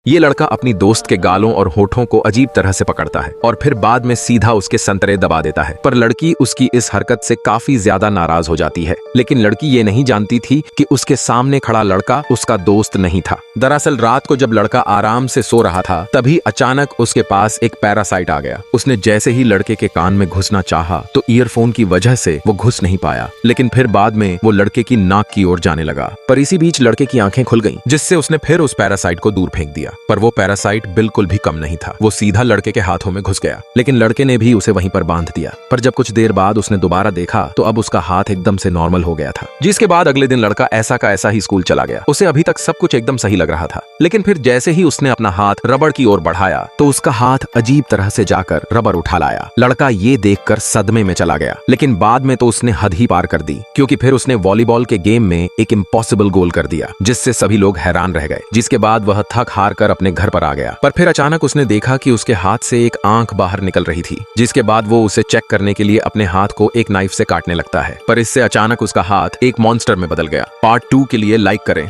ये लड़का अपनी दोस्त के गालों और होठों को अजीब तरह से पकड़ता है और फिर बाद में सीधा उसके संतरे दबा देता है। पर लड़की उसकी इस हरकत से काफी ज्यादा नाराज हो जाती है, लेकिन लड़की ये नहीं जानती थी कि उसके सामने खड़ा लड़का उसका दोस्त नहीं था। दरअसल रात को जब लड़का आराम से सो रहा था तभी अचानक उसके पास एक पैरासाइट आ गया। उसने जैसे ही लड़के के कान में घुसना चाहा तो ईयरफोन की वजह से वो घुस नहीं पाया, लेकिन फिर बाद में वो लड़के की नाक की ओर जाने लगा। पर इसी बीच लड़के की आंखें खुल गईं, जिससे उसने फिर उस पैरासाइट को दूर फेंक दिया। पर वो पैरासाइट बिल्कुल भी कम नहीं था, वो सीधा लड़के के हाथों में घुस गया, लेकिन लड़के ने भी उसे वहीं पर बांध दिया। पर जब कुछ देर बाद उसने दोबारा देखा तो अब उसका हाथ एकदम से नॉर्मल हो गया था। जिसके बाद अगले दिन लड़का ऐसा का ऐसा ही स्कूल चला गया। उसे अभी तक सब कुछ एकदम सही लग रहा था, लेकिन फिर जैसे ही उसने अपना हाथ रबड़ की ओर बढ़ाया तो उसका हाथ अजीब तरह से जाकर रबड़ उठा लाया। लड़का ये देखकर सदमे में चला गया, लेकिन बाद में तो उसने हद ही पार कर दी, क्योंकि फिर उसने वॉलीबॉल के गेम में एक इम्पॉसिबल गोल कर दिया, जिससे सभी लोग हैरान रह गए। जिसके बाद वह थक हार कर अपने घर पर आ गया। पर फिर अचानक उसने देखा कि उसके हाथ से एक आंख बाहर निकल रही थी, जिसके बाद वो उसे चेक करने के लिए अपने हाथ को एक नाइफ से काटने लगता है। पर इससे अचानक उसका हाथ एक मॉन्स्टर में बदल गया। पार्ट 2 के लिए लाइक करें।